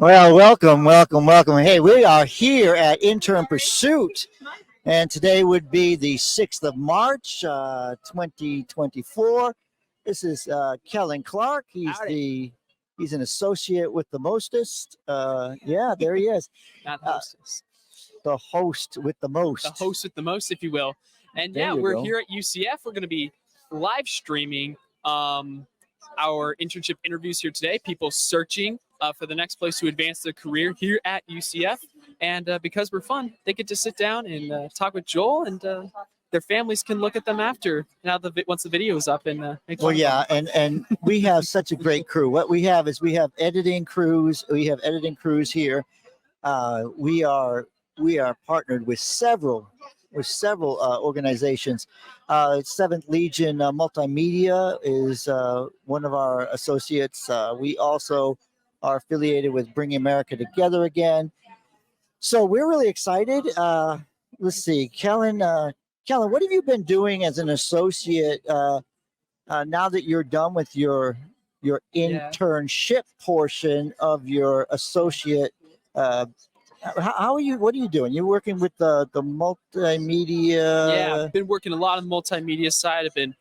Well, welcome, welcome, welcome. Hey, we are here at Intern Pursuit, and today would be the 6th of March, 2024. This is Kellen Clark. He's an associate with the mostest. Yeah, there he is. Not Uh, hostess. the host with the most. The host with the most, if you will. And There yeah, you we're go. here at UCF. We're going to be live streaming our internship interviews here today. People searching for the next place to advance their career here at UCF. And because we're fun, they get to sit down and talk with Joel, and their families can look at them after once the video is up and make Well, fun of yeah, them. and we have such a great crew. What we have is we have editing crews. We have editing crews here. We are partnered with several organizations. Seventh Legion Multimedia is one of our associates. We also are affiliated with Bringing America Together again. So we're really excited. Let's see, Kellen. Kellen, what have you been doing as an associate now that you're done with your internship portion of your associate? How are you? What are you doing? You're working with the multimedia. Yeah, I've been working a lot on the multimedia side. I've been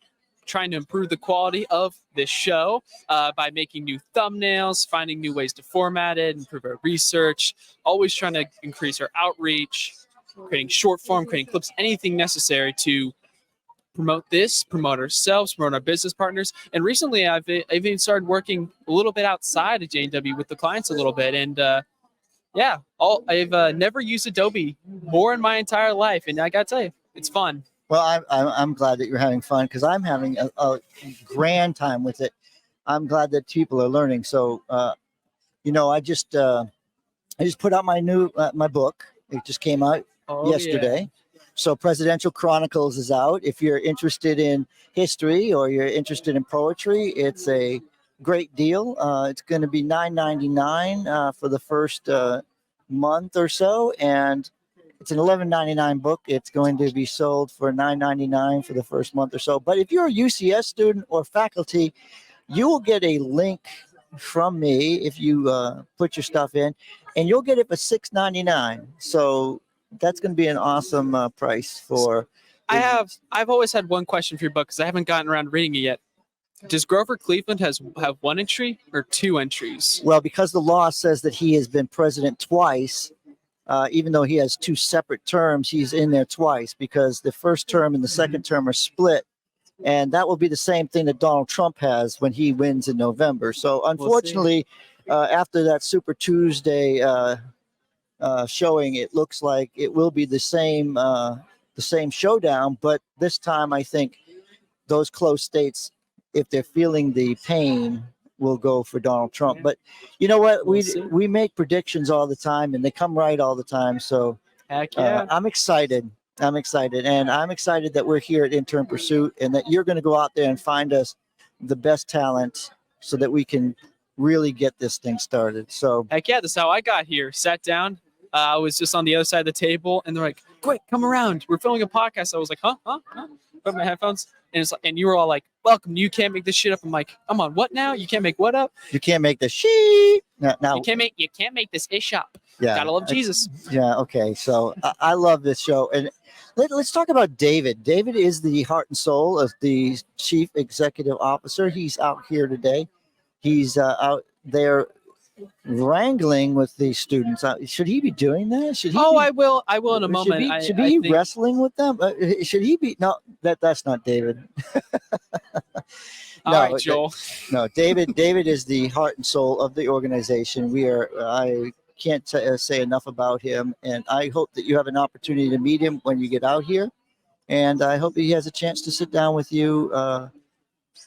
trying to improve the quality of this show by making new thumbnails, finding new ways to format it, improve our research, always trying to increase our outreach, creating short form, creating clips, anything necessary to promote this, promote ourselves, promote our business partners. And recently I've even started working a little bit outside of JW with the clients a little bit. And I've never used Adobe more in my entire life. And I got to tell you, it's fun. Well, I'm glad that you're having fun because I'm having a grand time with it. I'm glad that people are learning. So, I just put out my book. It just came out yesterday. Yeah. So, Presidential Chronicles is out. If you're interested in history or you're interested in poetry, it's a great deal. It's going to be $9.99 for the first month or so, and it's an $11.99 book. It's going to be sold for $9.99 for the first month or so. But if you're a UCS student or faculty, you will get a link from me if you put your stuff in, and you'll get it for $6.99. So that's going to be an awesome price for. I've always had one question for your book because I haven't gotten around to reading it yet. Does Grover Cleveland have one entry or two entries? Well, because the law says that he has been president twice. Even though he has two separate terms, he's in there twice because the first term and the second term are split. And that will be the same thing that Donald Trump has when he wins in November. So unfortunately, after that Super Tuesday showing, it looks like it will be the same showdown. But this time, I think those close states, if they're feeling the pain, will go for Donald Trump. But you know what? We make predictions all the time, and they come right all the time. So heck yeah. I'm excited. And I'm excited that we're here at Intern Pursuit and that you're going to go out there and find us the best talent so that we can really get this thing started. So heck yeah, that's how I got here. Sat down. I was just on the other side of the table, and they're like, "Quick, come around. We're filming a podcast." I was like, "Huh?" Put my headphones, and you were all like, "Welcome. You can't make this shit up." I'm like, "I'm on what now? You can't make what up? You can't make the sheet. Now you can't make this ish up." Yeah, gotta love Jesus. Yeah. Okay. So I love this show, and let's talk about David. David is the heart and soul of the chief executive officer. He's out here today. He's out there wrangling with these students. Should he be doing that? Should he? I will in a moment. Should he be wrestling with them? Should he be? No, that's not David. All right, Joel. No, David is the heart and soul of the organization. I can't say enough about him, and I hope that you have an opportunity to meet him when you get out here, and I hope he has a chance to sit down with you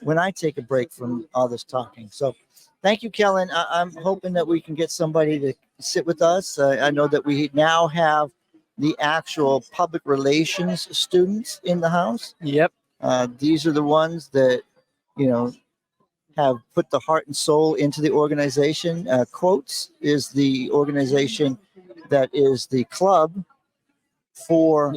when I take a break from all this talking. So thank you, Kellen. I'm hoping that we can get somebody to sit with us. I know that we now have the actual public relations students in the house. Yep. These are the ones that, have put the heart and soul into the organization. Quotes is the organization that is the club for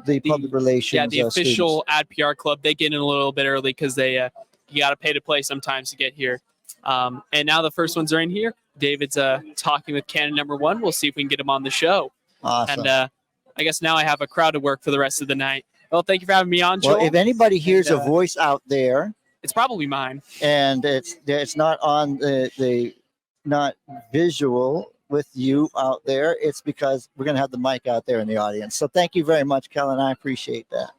the public relations. Yeah, the official students. ad PR club. They get in a little bit early because you got to pay to play sometimes to get here. And now the first ones are in here. David's talking with candidate number one. We'll see if we can get him on the show. Awesome. And I guess now I have a crowd to work for the rest of the night. Well, thank you for having me on, Joel. Well, if anybody hears a voice out there, it's probably mine. And it's not on the not visual with you out there. It's because we're going to have the mic out there in the audience. So thank you very much, Kellen. I appreciate that.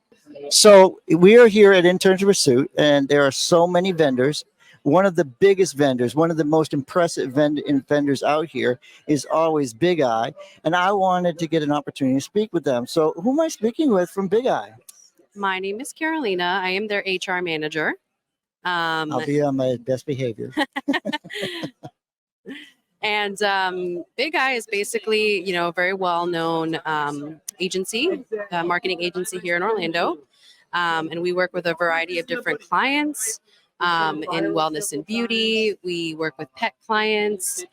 So we are here at Intern Pursuit, and there are so many vendors. One of the biggest vendors, one of the most impressive vendors out here is always Big Eye. And I wanted to get an opportunity to speak with them. So who am I speaking with from Big Eye? My name is Carolina. I am their HR manager. I'll be on my best behavior. And Big Eye is basically, a very well-known agency, marketing agency here in Orlando. And we work with a variety of different clients in wellness and beauty. We work with pet clients,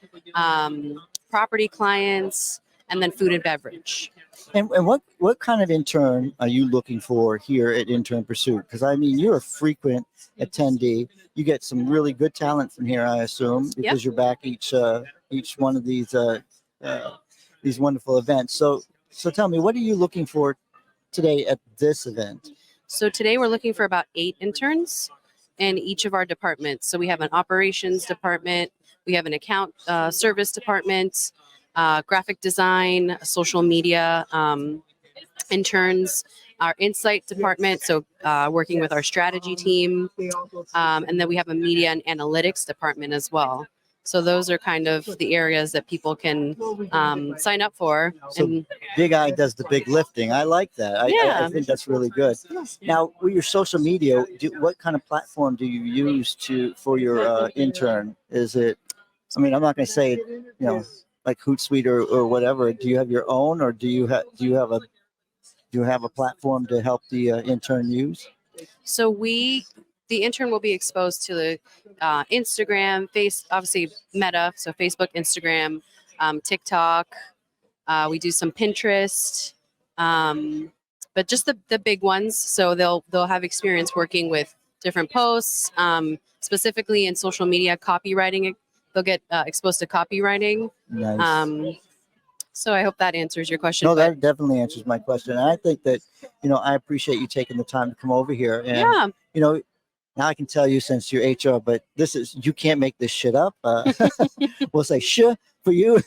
property clients, and then food and beverage. And what kind of intern are you looking for here at Intern Pursuit? Because I mean, you're a frequent attendee. You get some really good talent from here, I assume, because you're back each one of these wonderful events. So tell me, what are you looking for today at this event? So today we're looking for about 8 interns in each of our departments. So we have an operations department, we have an account service department, graphic design, social media interns, our insight department, so working with our strategy team, and then we have a media and analytics department as well. So those are kind of the areas that people can sign up for. So and Big Eye does the big lifting. I like that. I think that's really good. Now, with your social media, what kind of platform do you use for your intern? Is it? I mean, I'm not going to say like Hootsuite or whatever. Do you have your own, or do you have a platform to help the intern use? So the intern will be exposed to the Instagram, obviously Meta, so Facebook, Instagram, TikTok. We do some Pinterest, but just the big ones. So they'll have experience working with different posts, specifically in social media copywriting. They'll get exposed to copywriting. Nice. So I hope that answers your question. No, that definitely answers my question. And I think that, I appreciate you taking the time to come over here. And, now I can tell you, since you're HR, but you can't make this shit up. We'll say "sh" for you.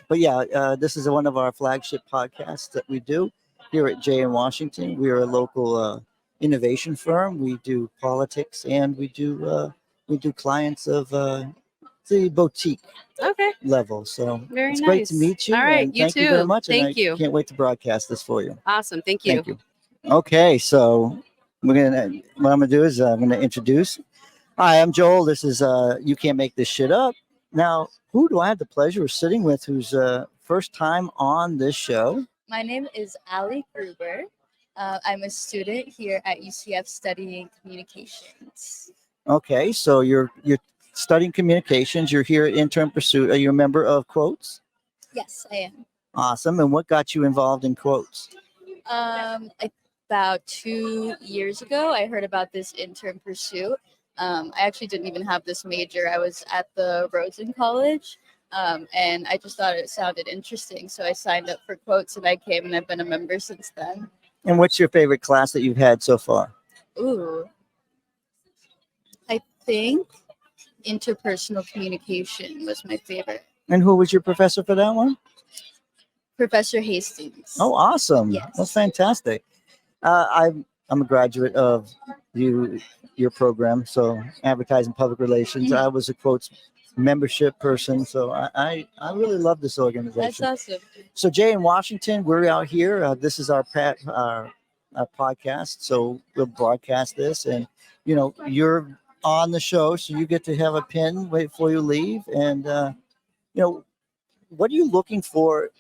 But yeah, this is one of our flagship podcasts that we do here at Jay in Washington. We are a local innovation firm. We do politics, and we do clients of the boutique level. So very it's nice. Great to meet you. All right, and you thank too. you very much. Thank and you. I can't wait to broadcast this for you. Awesome. Thank you. Thank you. Okay, so what I'm gonna do is I'm gonna introduce. Hi, I'm Joel. This is You Can't Make This Shit Up. Now, who do I have the pleasure of sitting with? Who's first time on this show? My name is Ali Gruber. I'm a student here at UCF studying communications. Okay, so you're studying communications. You're here at Intern Pursuit. Are you a member of Quotes? Yes, I am. Awesome. And what got you involved in Quotes? About 2 years ago, I heard about this Intern Pursuit. I actually didn't even have this major. I was at the Rosen College, and I just thought it sounded interesting. So I signed up for Quotes, and I came, and I've been a member since then. And what's your favorite class that you've had so far? Ooh, I think interpersonal communication was my favorite. And who was your professor for that one? Professor Hastings. Oh, awesome. Yes. That's fantastic. I'm a graduate of your program, so advertising public relations. I was a Quotes membership person, so I really love this organization. That's awesome. So Jay in Washington, we're out here. This is our podcast, so we'll broadcast this, and you're on the show, so you get to have a pin wait before you leave. And what are you looking for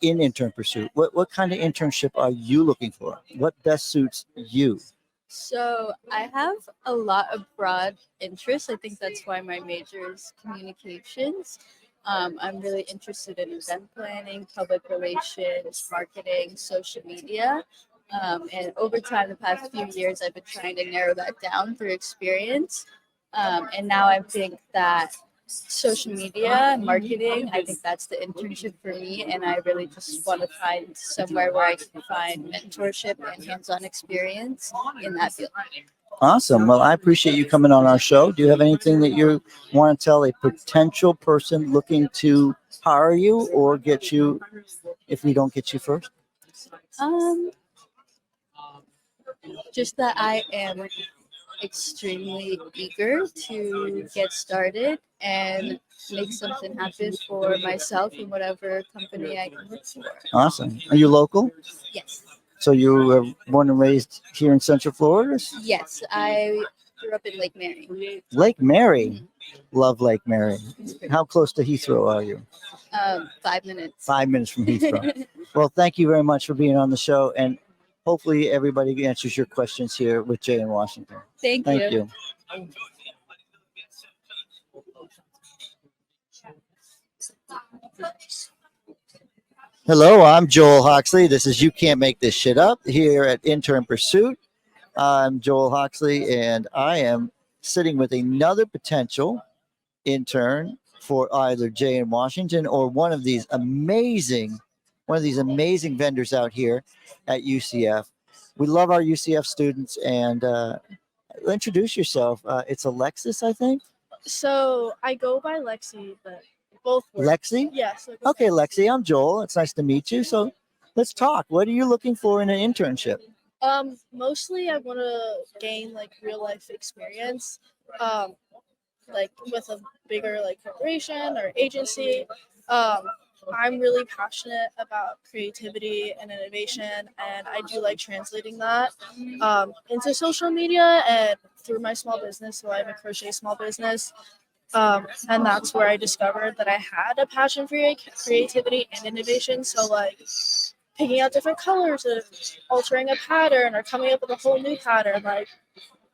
in Intern Pursuit? What kind of internship are you looking for? What best suits you? So I have a lot of broad interests. I think that's why my major is communications. I'm really interested in event planning, public relations, marketing, social media. And over time, the past few years, I've been trying to narrow that down through experience. And now I think that social media and marketing. I think that's the internship for me, and I really just want to find somewhere where I can find mentorship and hands-on experience in that field. Awesome. Well, I appreciate you coming on our show. Do you have anything that you want to tell a potential person looking to hire you or get you if we don't get you first? Um, just that I am extremely eager to get started and make something happen for myself in whatever company I can work for. Awesome. Are you local? Yes. So you were born and raised here in Central Florida? Yes, I grew up in Lake Mary. Lake Mary. Love Lake Mary. How close to Heathrow are you? 5 minutes. 5 minutes from Heathrow. Well, thank you very much for being on the show, and hopefully everybody answers your questions here with Jay in Washington. Thank Thank you. Hello, I'm Joel Hoxley. This is You Can't Make This Shit Up here at Intern Pursuit. I'm Joel Hoxley, and I am sitting with another potential intern for either Jay in Washington or one of these amazing vendors out here at UCF. We love our UCF students, and introduce yourself. It's Alexis, I think. So I go by Lexi, but both work. Lexi? Yeah. So I go Okay, by Lexi, I'm Joel. It's nice to meet you. So let's talk. What are you looking for in an internship? Mostly I want to gain like real life experience, like with a bigger like corporation or agency. I'm really passionate about creativity and innovation, and I do like translating that into social media and through my small business. So I have a crochet small business. And that's where I discovered that I had a passion for creativity and innovation. So like picking out different colors and altering a pattern or coming up with a whole new pattern, like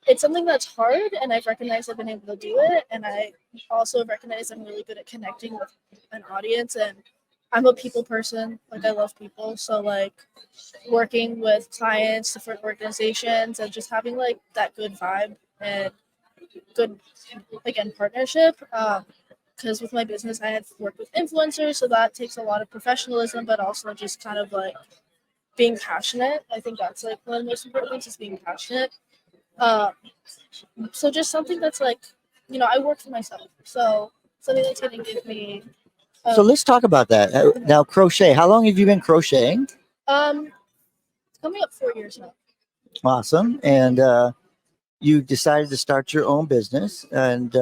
it's something that's hard, and I've recognized I've been able to do it. And I also recognize I'm really good at connecting with an audience, and I'm a people person. Like I love people. So like working with clients, different organizations, and just having like that good vibe and good, again, partnership. Because with my business, I had worked with influencers, so that takes a lot of professionalism, but also just kind of like being passionate. I think that's like one of the most important things is being passionate. So just something that's like, I work for myself, so something that's going to give me. So let's talk about that. Now, crochet. How long have you been crocheting? It's coming up 4 years now. Awesome. And you decided to start your own business, and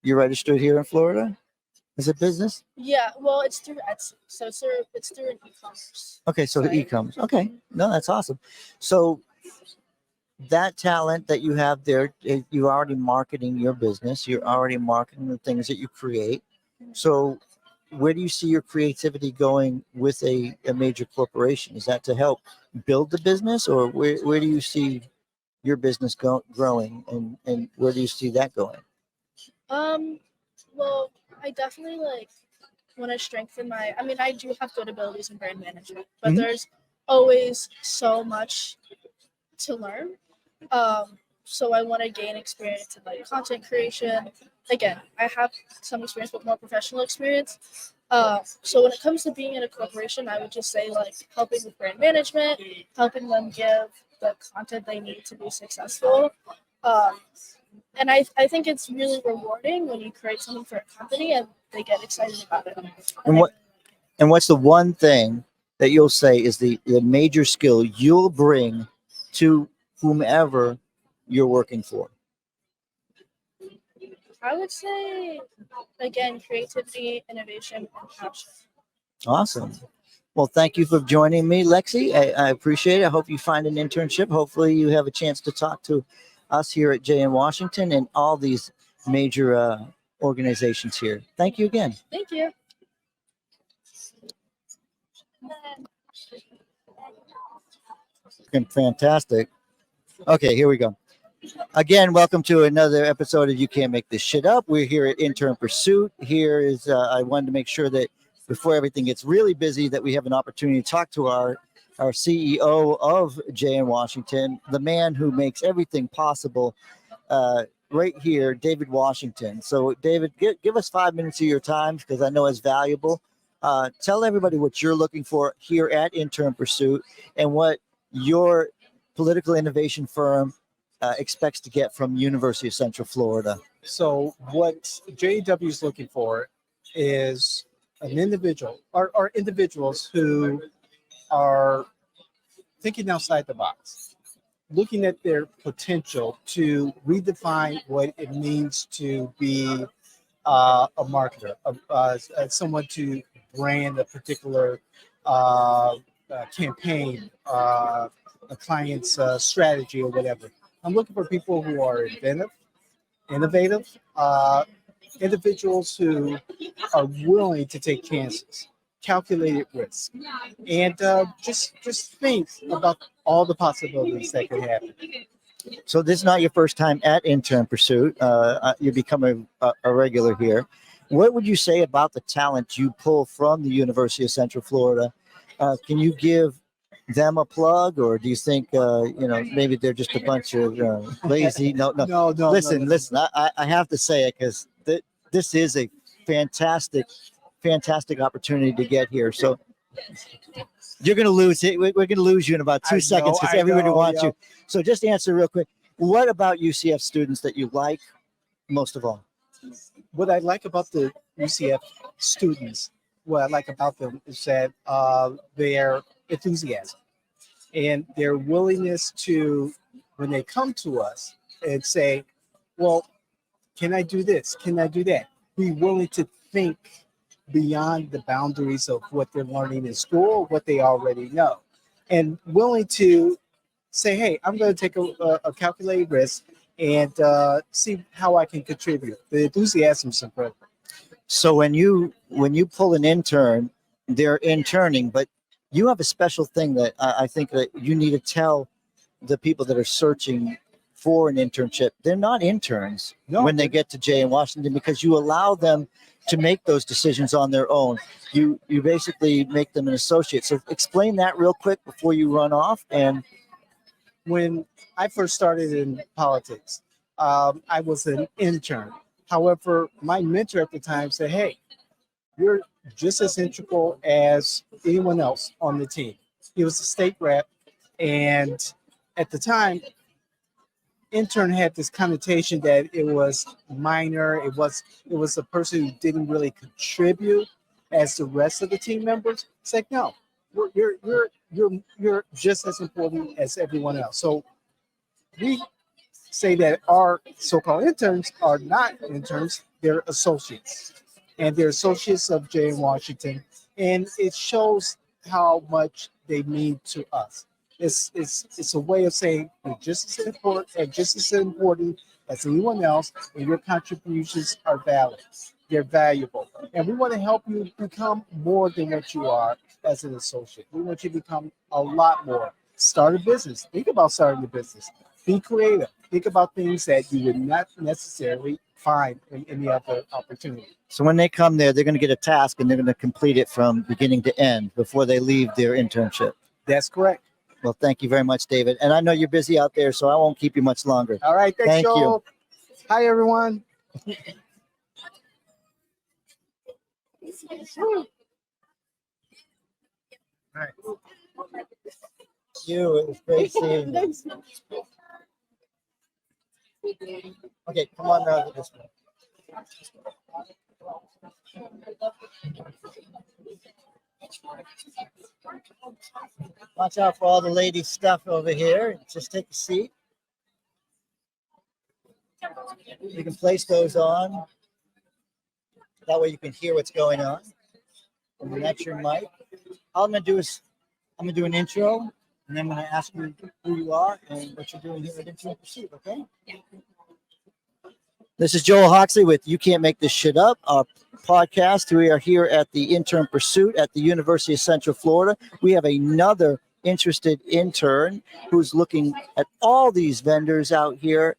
you're registered here in Florida as a business? Yeah, well, it's through Etsy, so it's through an e-commerce. Okay, so Right. e-commerce. Okay, no, that's awesome. So that talent that you have there, you're already marketing your business. You're already marketing the things that you create. So where do you see your creativity going with a major corporation? Is that to help build the business, or where do you see your business growing, and where do you see that going? Well, I definitely like want to strengthen I do have good abilities in brand management, but Mhm. there's always so much to learn. So I want to gain experience in like content creation. Again, I have some experience, but more professional experience. So when it comes to being in a corporation, I would just say like helping with brand management, helping them give the content they need to be successful. And I think it's really rewarding when you create something for a company and they get excited about it. And what's the one thing that you'll say is the major skill you'll bring to whomever you're working for? I would say, again, creativity, innovation, and passion. Awesome. Well, thank you for joining me, Lexi. I appreciate it. I hope you find an internship. Hopefully you have a chance to talk to us here at Jay in Washington and all these major organizations here. Thank you again. Thank you. Fantastic. Okay, here we go. Again, welcome to another episode of You Can't Make This Shit Up. We're here at Intern Pursuit. Here is, I wanted to make sure that before everything gets really busy, that we have an opportunity to talk to our CEO of Jay in Washington, the man who makes everything possible right here, David Washington. So, David, give us 5 minutes of your time because I know it's valuable. Tell everybody what you're looking for here at Intern Pursuit and what your political innovation firm expects to get from University of Central Florida. So what JW is looking for is an individual or individuals who are thinking outside the box, looking at their potential to redefine what it means to be a marketer, someone to brand a particular campaign, a client's strategy or whatever. I'm looking for people who are innovative, individuals who are willing to take chances, calculated risk, and just think about all the possibilities that could happen. So this is not your first time at Intern Pursuit. You become a regular here. What would you say about the talent you pull from the University of Central Florida? Can you give them a plug, or do you think maybe they're just a bunch of lazy? No. No. Listen. I have to say it because this is a fantastic opportunity to get here. So you're going to lose it. We're going to lose you in about 2 seconds because everybody wants you. So just answer real quick. What about UCF students that you like most of all? What I like about the UCF students, what I like about them is that their enthusiasm and their willingness to, when they come to us and say, well, can I do this? Can I do that? Be willing to think beyond the boundaries of what they're learning in school, what they already know, and willing to say, hey, I'm going to take a calculated risk and see how I can contribute. The enthusiasm is incredible. So when you pull an intern, they're interning, but you have a special thing that I think that you need to tell the people that are searching for an internship. They're not interns when they get to Jay in Washington because you allow them to make those decisions on their own. You basically make them an associate. So explain that real quick before you run off. And when I first started in politics, I was an intern. However, my mentor at the time said, hey, you're just as integral as anyone else on the team. He was a state rep. And at the time, intern had this connotation that it was minor. It was a person who didn't really contribute as the rest of the team members. It's like, no, you're just as important as everyone else. So we say that our so-called interns are not interns, they're associates. And they're associates of Jay in Washington. And it shows how much they mean to us. It's a way of saying you're just as important as anyone else, and your contributions are valid. They're valuable. And we want to help you become more than what you are as an associate. We want you to become a lot more. Start a business. Think about starting a business. Be creative. Think about things that you would not necessarily find in any other opportunity. so when they come there, they're going to get a task and they're going to complete it from beginning to end before they leave their internship. That's correct. Well, thank you very much, David. And I know you're busy out there, so I won't keep you much longer. All right. Thanks, Thank you. Joel. Hi, everyone. Right. You, it was great seeing you. Okay, come on now to this one. Watch out for all the lady stuff over here. Just take a seat. You can place those on. That way you can hear what's going on. And that's your mic. All I'm going to do is I'm going to do an intro, and then I'm going to ask you who you are and what you're doing here at Intern Pursuit, okay? This is Joel Hoxley with You Can't Make This Shit Up, our podcast. We are here at the Intern Pursuit at the University of Central Florida. We have another interested intern who's looking at all these vendors out here.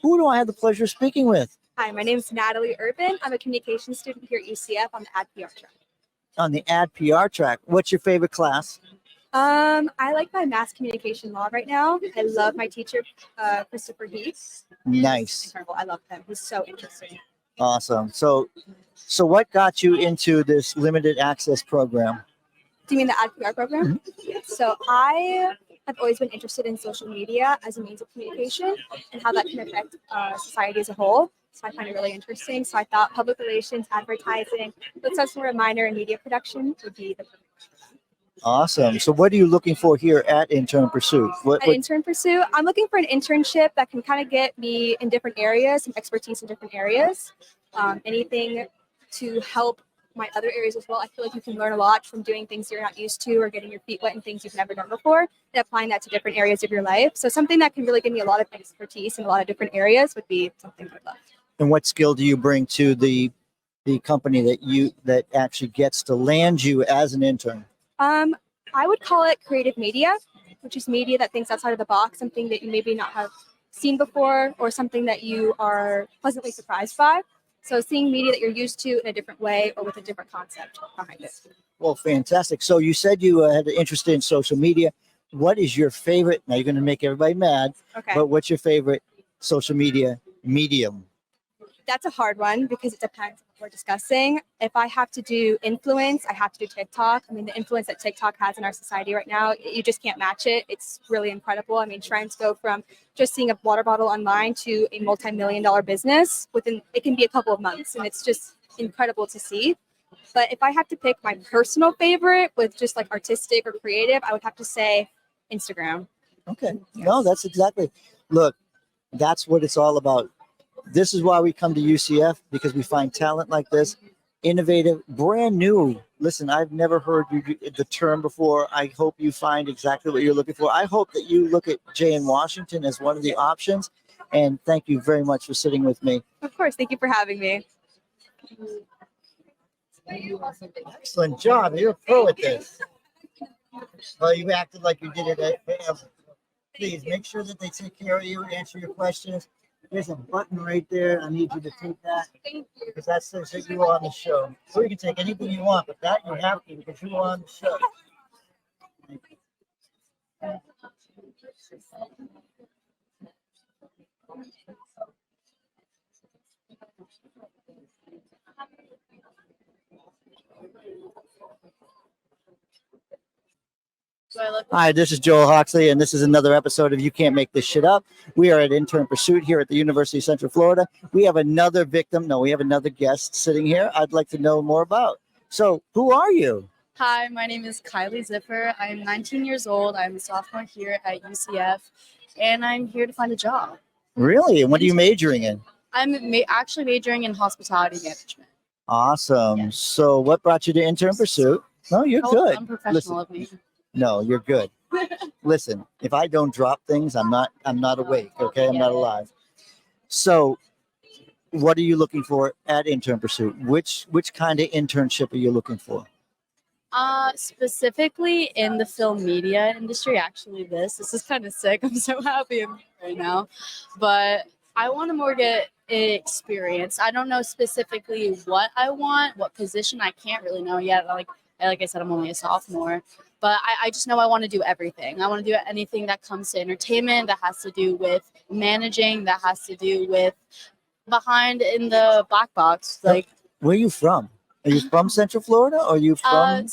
Who do I have the pleasure of speaking with? Hi, my name is Natalie Urban. I'm a communications student here at UCF on the Ad PR track. On the ad PR track. What's your favorite class? I like my mass communication law right now. I love my teacher, Christopher Heath. Nice. Incredible. I love him. He's so interesting. Awesome. So what got you into this limited access program? Do you mean the AdPR program? Yes. So I have always been interested in social media as a means of communication and how that can affect society as a whole. So I find it really interesting. So I thought public relations, advertising, but some sort of minor in media production would be the perfect. Awesome. So what are you looking for here at Intern Pursuit? At Intern Pursuit, I'm looking for an internship that can kind of get me in different areas, some expertise in different areas. Anything to help my other areas as well. I feel like you can learn a lot from doing things you're not used to or getting your feet wet in things you've never done before and applying that to different areas of your life. So something that can really give me a lot of expertise in a lot of different areas would be something I'd love. And what skill do you bring to the company that actually gets to land you as an intern? I would call it creative media, which is media that thinks outside of the box, something that you maybe not have seen before or something that you are pleasantly surprised by. So seeing media that you're used to in a different way or with a different concept behind it. Well, fantastic. So you said you had an interest in social media. What is your favorite? Now you're going to make everybody mad, Okay. but what's your favorite social media medium? That's a hard one because it depends on what we're discussing. If I have to do influence, I have to do TikTok. I mean, the influence that TikTok has in our society right now, you just can't match it. It's really incredible. I mean, trying to go from just seeing a water bottle online to a multi-million-dollar business within, it can be a couple of months, and it's just incredible to see. But if I have to pick my personal favorite with just like artistic or creative, I would have to say Instagram. Okay. No, that's exactly. Look, that's what it's all about. This is why we come to UCF, because we find talent like this, innovative, brand new. Listen, I've never heard the term before. I hope you find exactly what you're looking for. I hope that you look at Jay in Washington as one of the options. And thank you very much for sitting with me. Of course. Thank you for having me. Excellent job. You're a pro at this. Well, you acted like you did it. Please make sure that they take care of you, answer your questions. There's a button right there. I need you to take that because that says that you are on the show. So you can take anything you want, but that you have to because you are on the show. Hi, this is Joel Hoxley, and this is another episode of You Can't Make This Shit Up. We are at Intern Pursuit here at the University of Central Florida. We have another we have another guest sitting here I'd like to know more about. So, who are you? Hi, my name is Kylie Ziffer. I'm 19 years old. I'm a sophomore here at UCF, and I'm here to find a job. Really? And what are you majoring in? I'm actually majoring in hospitality management. Awesome. Yes. So, what brought you to Intern Pursuit? No, you're How good. unprofessional of me. No, you're good. Listen, if I don't drop things, I'm not awake. Okay, I'm not alive. So, what are you looking for at Intern Pursuit? Which kind of internship are you looking for? Specifically in the film media industry. Actually, this is kind of sick. I'm so happy I'm here right now, but I want to more get experience. I don't know specifically what I want, what position. I can't really know yet. Like I said, I'm only a sophomore. But I just know I want to do everything. I want to do anything that comes to entertainment, that has to do with managing, that has to do with behind in the black box. Like, where are you from? Are you from Central Florida? Or are you from?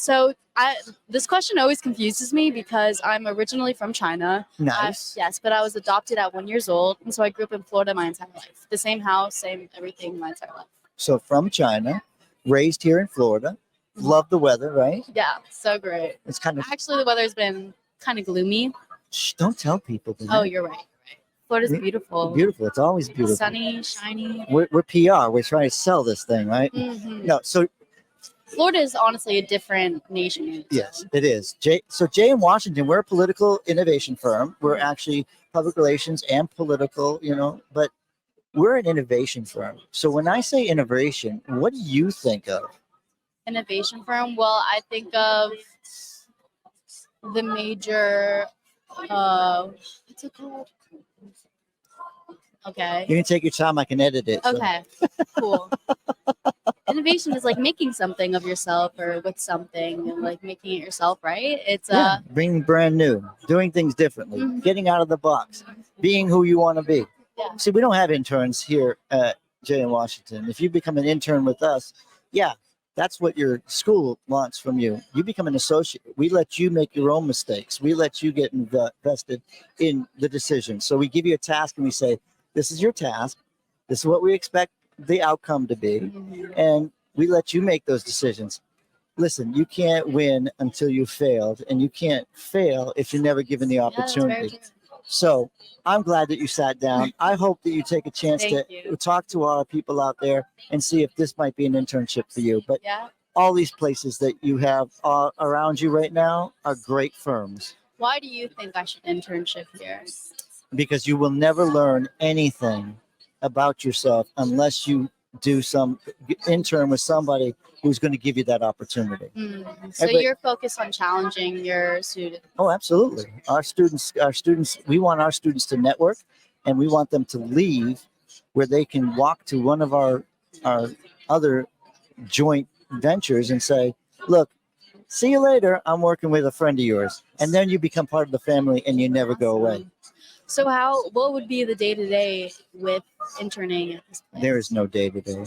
This question always confuses me because I'm originally from China. Nice. Yes, but I was adopted at 1 year old. And so I grew up in Florida my entire life. The same house, same everything my entire life. So from China, raised here in Florida. Love the weather, right? Yeah, so great. It's kind of actually the weather's been kind of gloomy. Shh, don't tell people. Oh, you're right. Florida's beautiful. Beautiful. It's always beautiful. Sunny, shiny. We're PR. We're trying to sell this thing, right? Mm-hmm. No, so Florida is honestly a different nation. Yes, it is. Jay in Washington, we're a political innovation firm. We're actually public relations and political, but we're an innovation firm. So when I say innovation, what do you think of? Innovation firm? Well, I think of the major, what's it called? Okay. You can take your time. I can edit it. Okay, cool. Innovation is like making something of yourself or with something and like making it yourself, right? It's Yeah, being brand new, doing things differently, Mhm. getting out of the box, being who you want to be. Yeah. See, we don't have interns here at Jay in Washington. If you become an intern with us, yeah, that's what your school wants from you. You become an associate. We let you make your own mistakes. We let you get invested in the decision. So we give you a task and we say, this is your task. This is what we expect the outcome to be. And we let you make those decisions. Listen, you can't win until you failed, and you can't fail if you're never given the yeah, that's very opportunity. true. So I'm glad that you sat down. I hope that you take a chance Thank to you. talk to our people out there and see if this might be an internship for you. But Yeah. all these places that you have around you right now are great firms, Why do you think I should internship here? because you will never learn anything about yourself unless you do some intern with somebody who's going to give you that opportunity. So Everybody- you're focused on challenging your students. Oh, absolutely. Our students, we want our students to network, and we want them to leave where they can walk to one of our other joint ventures and say, look, see you later. I'm working with a friend of yours. And then you become part of the family and you never go away. So what would be the day to day with interning at this place? There is no day to day.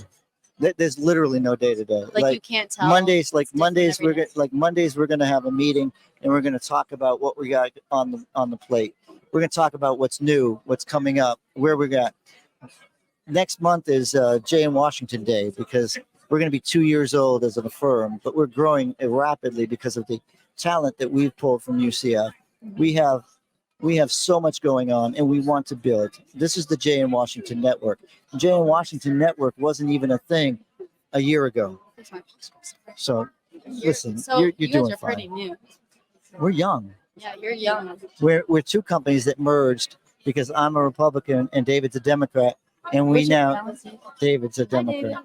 There's literally no day to day. like you can't tell. Mondays, it's different every day. Mondays we're gonna have a meeting and we're gonna talk about what we got on the plate. We're gonna talk about what's new, what's coming up, where we got. Next month is Jay in Washington Day, because we're gonna be 2 years old as a firm, but we're growing rapidly because of the talent that we've pulled from UCF. We have so much going on, and we want to build. This is the Jay in Washington Network. Jay in Washington Network wasn't even a thing a year ago. So listen, So you're you guys doing are pretty fine. new. We're young. Yeah, you're young. We're two companies that merged because I'm a Republican and David's a Democrat, and we What's your now pronouncing? David's a Hi, David. Democrat.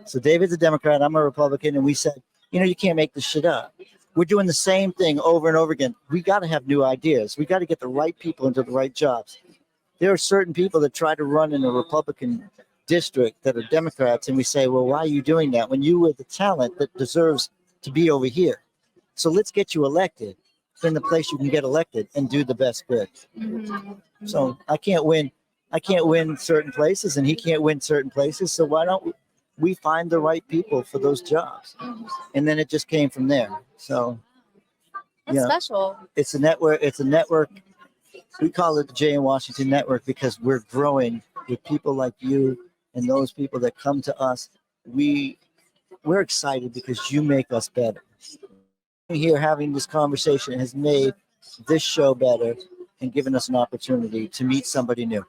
So David's a Democrat, I'm a Republican, and we said, you can't make this shit up. We're doing the same thing over and over again. We got to have new ideas. We got to get the right people into the right jobs. There are certain people that try to run in a Republican district that are Democrats, and we say, well, why are you doing that when you were the talent that deserves to be over here? So let's get you elected in the place you can get elected and do the best good. So I can't win certain places, and he can't win certain places. So why don't we find the right people for those jobs? And then it just came from there. So That's yeah, special. it's a network. It's a network. We call it the Jay in Washington Network because we're growing with people like you and those people that come to us. We're excited because you make us better. Here having this conversation has made this show better and given us an opportunity to meet somebody new.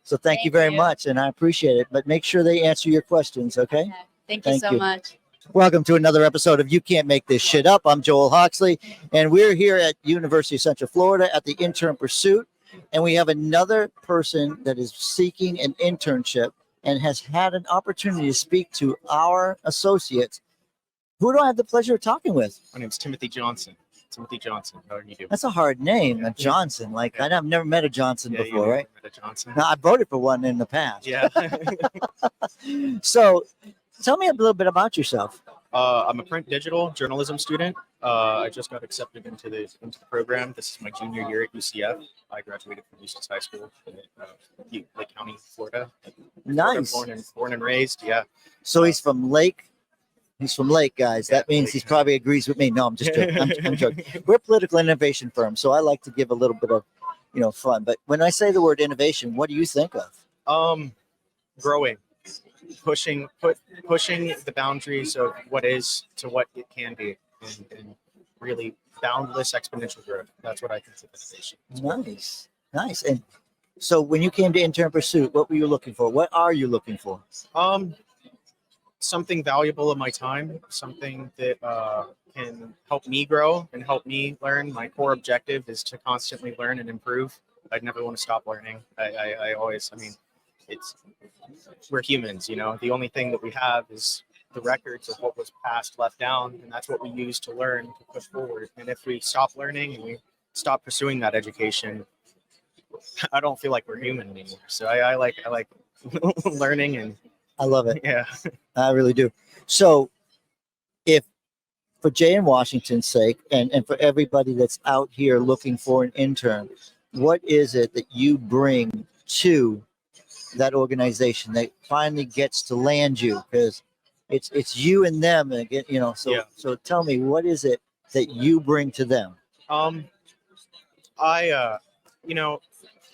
So thank you very much, and I appreciate it. But make sure they answer your questions, okay? Okay. Thank you Thank so you. much. Welcome to another episode of You Can't Make This Shit Up. I'm Joel Hoxley, and we're here at University of Central Florida at the Intern Pursuit, and we have another person that is seeking an internship and has had an opportunity to speak to our associates. Who do I have the pleasure of talking with? My name's Timothy Johnson. Timothy Johnson. How are you doing? That's a hard name, a Johnson. Like, I've never met a Johnson Yeah, before, you right? met a Johnson. Now, I voted for one in the past. Yeah. So, tell me a little bit about yourself. I'm a print digital journalism student. I just got accepted into the program. This is my junior year at UCF. I graduated from Eustis High School in Lake County, Florida. Nice. Born and raised. Yeah. So he's from Lake. He's from Lake, guys. Yeah, That means Lake. he probably agrees with me. No, I'm just joking. I'm joking. We're a political innovation firm, so I like to give a little bit of, fun. But when I say the word innovation, what do you think of? Growing, pushing the boundaries of what is to what it can be, and really boundless exponential growth. That's what I consider innovation. Nice. And so when you came to Intern Pursuit, what were you looking for? What are you looking for? Something valuable of my time, something that can help me grow and help me learn. My core objective is to constantly learn and improve. I'd never want to stop learning. I always, we're humans, the only thing that we have is the records of what was passed, left down, and that's what we use to learn, to push forward. And if we stop learning and we stop pursuing that education, I don't feel like we're human anymore. So I like learning and I love it. Yeah. I really do. So, if for Jay and Washington's sake, and for everybody that's out here looking for an intern, what is it that you bring to that organization that finally gets to land you? Because it's you and them, and again, So Yeah. so tell me, what is it that you bring to them? I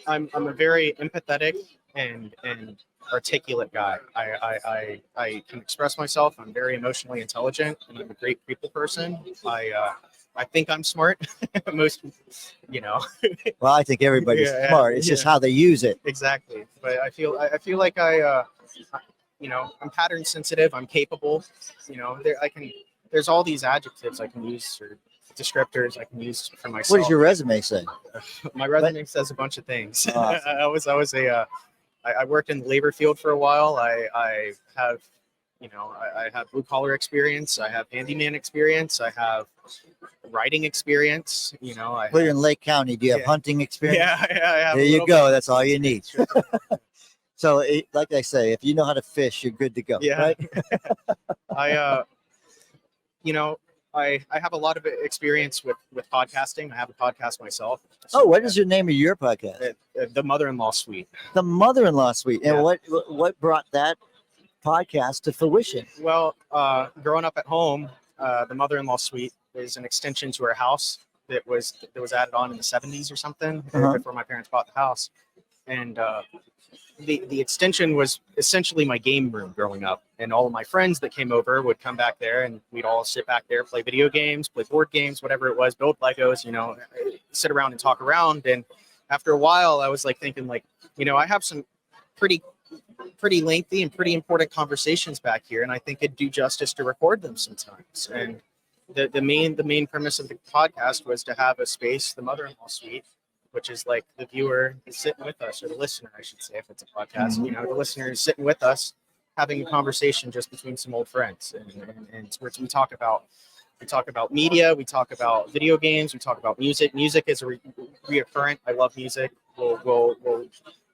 I'm a very empathetic and articulate guy. I can express myself. I'm very emotionally intelligent, and I'm a great people person. I think I'm smart. Most, you know, Well, I think everybody's Yeah, smart. It's just yeah. how they use it. exactly. But I feel like I'm pattern sensitive. I'm capable. There's all these adjectives I can use or descriptors I can use for myself. What does your resume say? My resume says a bunch of things. Awesome. I worked in the labor field for a while. I have, I have blue collar experience. I have handyman experience. I have writing experience. Well, you're in Lake County. Do you have Yeah. hunting experience? Yeah, I have There a you little go. bit. That's all you need. So, like I say, if you know how to fish, you're good to go. Yeah. Right? I I have a lot of experience with podcasting. I have a podcast myself. Oh, what is your name of your podcast? The Mother-in-Law Suite. The Mother-in-Law Suite. And Yeah. what brought that podcast to fruition? Well, growing up at home, the Mother-in-Law Suite is an extension to our house that was added on in the 70s or something before my parents bought the house, and the extension was essentially my game room growing up, and all of my friends that came over would come back there, and we'd all sit back there, play video games, play board games, whatever it was, build Legos, sit around and talk around. And after a while, I was like thinking, like, I have some pretty lengthy and pretty important conversations back here, and I think it'd do justice to record them sometimes. And the main premise of the podcast was to have a space, the Mother-in-Law Suite, which is like the viewer is sitting with us, or the listener, I should say, if it's a podcast. The listener is sitting with us, having a conversation just between some old friends, and it's where we talk about media, we talk about video games, we talk about music. Music is a reoccurrent. I love music. We'll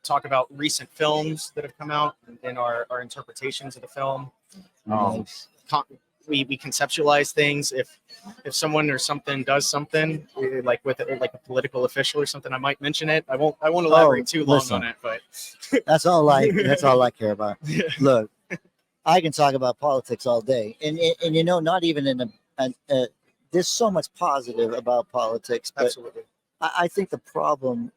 talk about recent films that have come out and our interpretations of the film. We conceptualize things. If someone or something does something like with it, like a political official or something, I might mention it. I won't elaborate too long on it, but That's all I care about. Look, I can talk about politics all day, and not even in there's so much positive about politics, but absolutely. I think the problem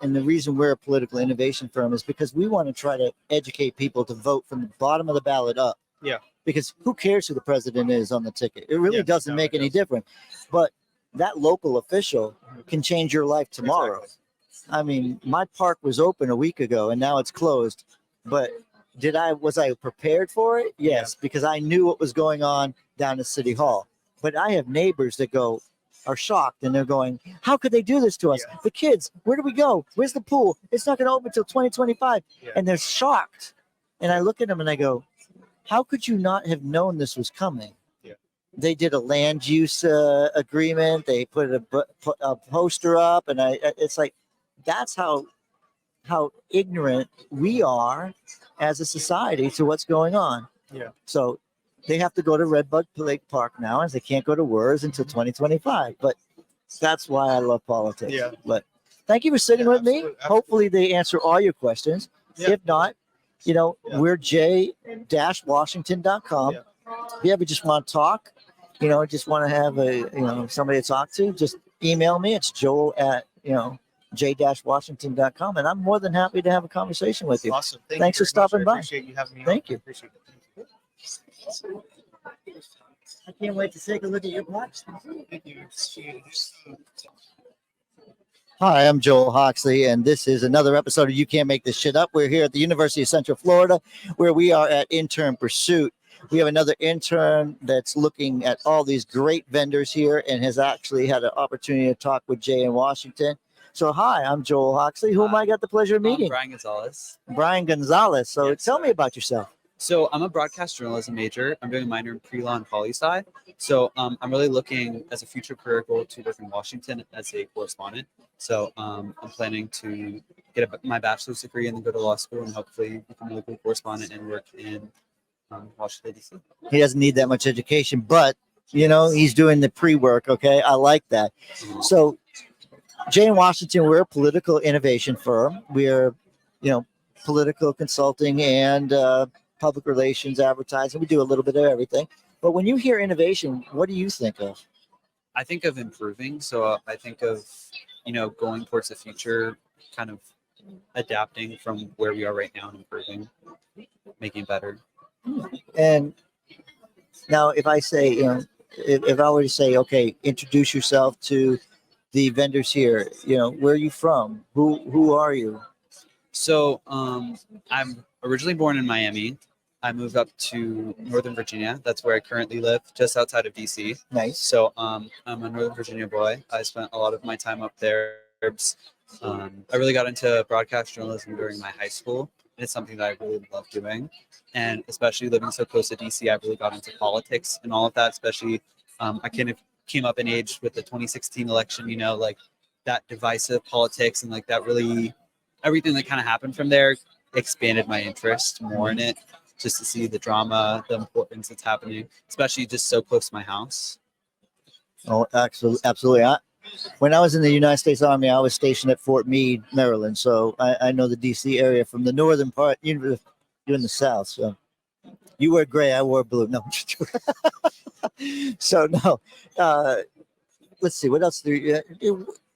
and the reason we're a political innovation firm is because we want to try to educate people to vote from the bottom of the ballot up. Yeah. Because who cares who the president is on the ticket? It really Yeah, doesn't no, make it any doesn't. difference. But that local official can change your life tomorrow. Exactly. I mean, my park was open a week ago and now it's closed. But was I prepared for it? Yes, because I knew what was going on down at City Hall. But I have neighbors that are shocked, and they're going, how could they do this to us? Yeah. The kids, where do we go? Where's the pool? It's not going to open until 2025. Yeah. And they're shocked. And I look at them and I go, how could you not have known this was coming? Yeah. They did a land use agreement. They put a poster up, and it's like, that's how ignorant we are as a society to what's going on. Yeah. So they have to go to Redbud Lake Park now, as they can't go to WERS until 2025. But that's why I love politics. Yeah. But thank you for sitting with me. Absolutely. Hopefully they answer all your questions. Yeah. If not, we're j-washington.com. Yeah. If you ever just want to talk, just want to have somebody to talk to, just email me. It's joel at, j-washington.com. And I'm more than happy to have a conversation with you. Awesome. Thanks you for very much. stopping I by. appreciate you having me on. Thank you. I appreciate it. I can't wait to take a look at your box. Thank you. Hi, I'm Joel Hoxley, and this is another episode of You Can't Make This Shit Up. We're here at the University of Central Florida, where we are at Intern Pursuit. We have another intern that's looking at all these great vendors here and has actually had an opportunity to talk with Jay in Washington. So, hi, I'm Joel Hoxley. Whom I got the pleasure of meeting? Brian Gonzalez. Brian Gonzalez. So, Yes, tell sir. me about yourself. So I'm a broadcast journalism major. I'm doing a minor in pre-law and poli-sci. So I'm really looking as a future career goal to work in Washington as a correspondent. So I'm planning to get my bachelor's degree and then go to law school and hopefully become a local correspondent and work in Washington, D.C. He doesn't need that much education, but he's doing the pre-work. Okay, I like that. So, Jay in Washington, we're a political innovation firm. We're, political consulting and public relations, advertising. We do a little bit of everything. But when you hear innovation, what do you think of? I think of improving. So I think of, going towards the future, kind of adapting from where we are right now and improving, making it better. And now, if I say, if I were to say, okay, introduce yourself to the vendors here, where are you from? Who are you? So I'm originally born in Miami. I moved up to Northern Virginia. That's where I currently live, just outside of DC. Nice. So I'm a Northern Virginia boy. I spent a lot of my time up there. I really got into broadcast journalism during my high school. It's something that I really love doing. And especially living so close to DC, I really got into politics and all of that, especially I kind of came up in age with the 2016 election, like that divisive politics and like that really, everything that kind of happened from there expanded my interest more in it, just to see the drama, the importance that's happening, especially just so close to my house. Oh, absolutely. When I was in the United States Army, I was stationed at Fort Meade, Maryland. So I know the DC area from the northern part. You're in the south. So you wear gray, I wore blue. No. So no. Let's see. What else?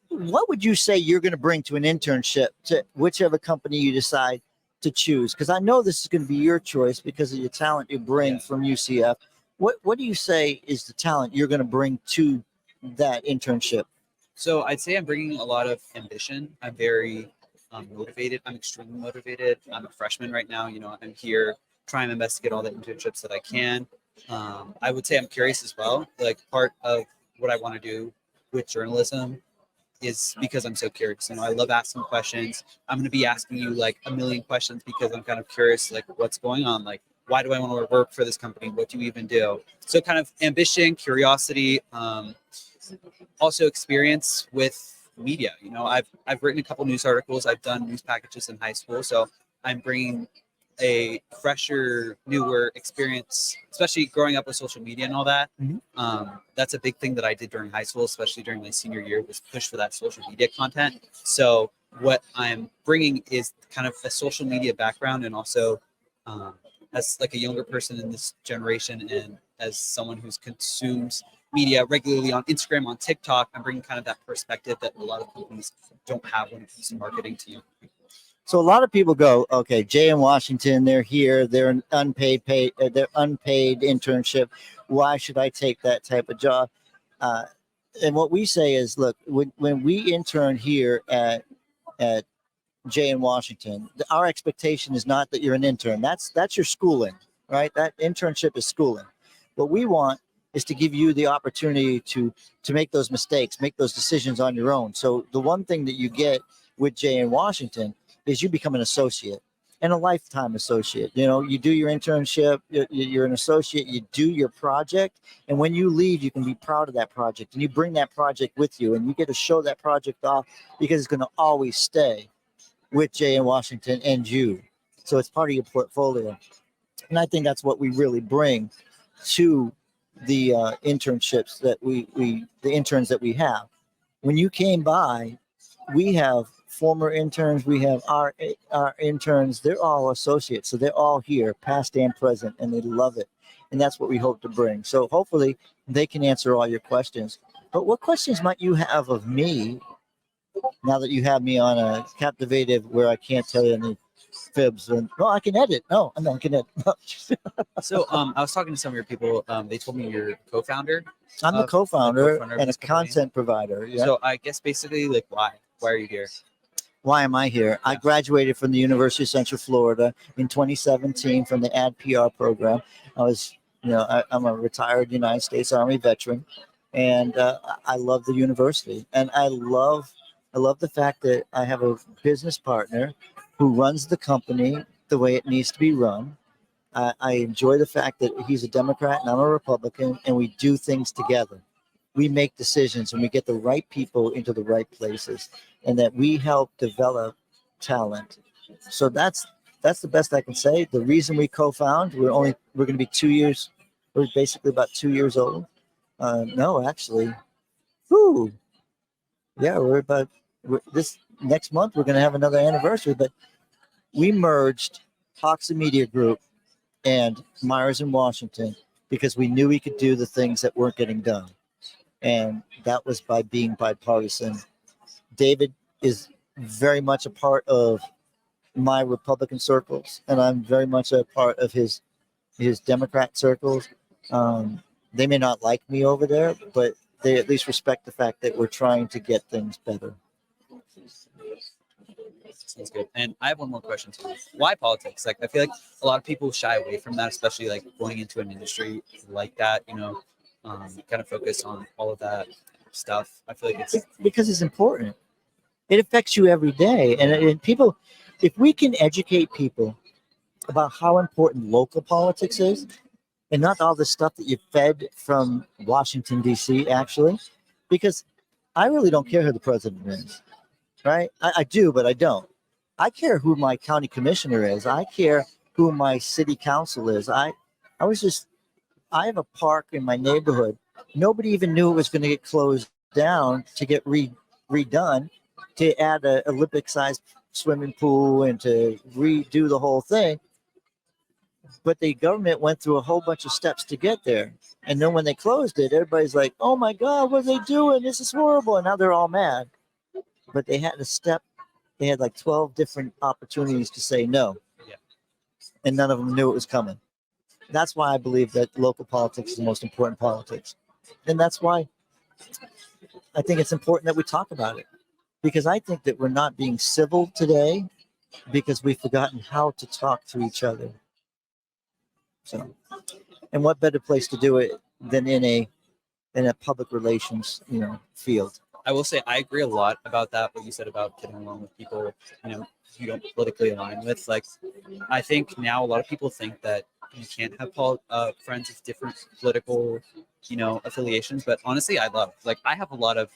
What would you say you're going to bring to an internship to whichever company you decide to choose? Because I know this is going to be your choice because of your talent you bring from UCF. What do you say is the talent you're going to bring to that internship? So I'd say I'm bringing a lot of ambition. I'm very motivated. I'm extremely motivated. I'm a freshman right now. I'm here trying my best to get all the internships that I can. I would say I'm curious as well. Like part of what I want to do with journalism is because I'm so curious. I love asking questions. I'm going to be asking you like a million questions because I'm kind of curious, like what's going on? Like, why do I want to work for this company? What do you even do? So kind of ambition, curiosity, also experience with media. I've written a couple news articles. I've done news packages in high school. So I'm bringing a fresher, newer experience, especially growing up with social media and all that. That's a big thing that I did during high school, especially during my senior year, was push for that social media content. So what I'm bringing is kind of a social media background, and also as like a younger person in this generation, and as someone who's consumes media regularly on Instagram, on TikTok, I'm bringing kind of that perspective that a lot of companies don't have when it comes to marketing to you. So a lot of people go, okay, Jay in Washington, they're here, they're an unpaid internship. Why should I take that type of job? And what we say is, look, when we intern here at Jay in Washington, our expectation is not that you're an intern. That's your schooling, right? That internship is schooling. What we want is to give you the opportunity to make those mistakes, make those decisions on your own. So the one thing that you get with Jay in Washington is you become an associate and a lifetime associate. You do your internship, you're an associate, you do your project, and when you leave, you can be proud of that project, and you bring that project with you, and you get to show that project off because it's going to always stay with Jay in Washington and you. So it's part of your portfolio. And I think that's what we really bring to the internships that the interns that we have. When you came by, we have former interns, we have our interns, they're all associates. So they're all here, past and present, and they love it. And that's what we hope to bring. So hopefully they can answer all your questions. But what questions might you have of me now that you have me on a captivated where I can't tell you any fibs? And well, I can edit. No, I can edit. So I was talking to some of your people. They told me you're co-founder. I'm the co-founder of and a this company. content provider. Yeah. So I guess basically, like, why are you here? Why am I here? I graduated from the University of Central Florida in 2017 from the Ad PR program. I was, I'm a retired United States Army veteran, and I love the university, and I love the fact that I have a business partner who runs the company the way it needs to be run, I enjoy the fact that he's a Democrat and I'm a Republican, and we do things together. We make decisions and we get the right people into the right places, and that we help develop talent. So that's the best I can say. The reason we co-found, we're going to be 2 years. We're basically about 2 years old. No, actually, whoo, yeah, this next month we're going to have another anniversary. But we merged Hoxha Media Group and Myers in Washington because we knew we could do the things that weren't getting done, and that was by being bipartisan. David is very much a part of my Republican circles, and I'm very much a part of his Democrat circles. They may not like me over there, but they at least respect the fact that we're trying to get things better. Sounds good. And I have one more question too. Why politics? Like, I feel like a lot of people shy away from that, especially like going into an industry like that, kind of focus on all of that stuff. I feel like it's because it's important. It affects you every day. And people, if we can educate people about how important local politics is, and not all the stuff that you fed from Washington, D.C., actually, because I really don't care who the president is, right? I do, but I don't. I care who my county commissioner is. I care who my city council is. I have a park in my neighborhood. Nobody even knew it was going to get closed down to get redone, to add an Olympic-sized swimming pool and to redo the whole thing. But the government went through a whole bunch of steps to get there. And then when they closed it, everybody's like, oh my God, what are they doing? This is horrible. And now they're all mad. But they had they had like 12 different opportunities to say no. Yeah. And none of them knew it was coming. That's why I believe that local politics is the most important politics. And that's why I think it's important that we talk about it. Because I think that we're not being civil today because we've forgotten how to talk to each other. So, and what better place to do it than in a public relations, field. I will say I agree a lot about that. What you said about getting along with people, you don't politically align with. Like, I think now a lot of people think that you can't have friends with different political, affiliations. But honestly, I have a lot of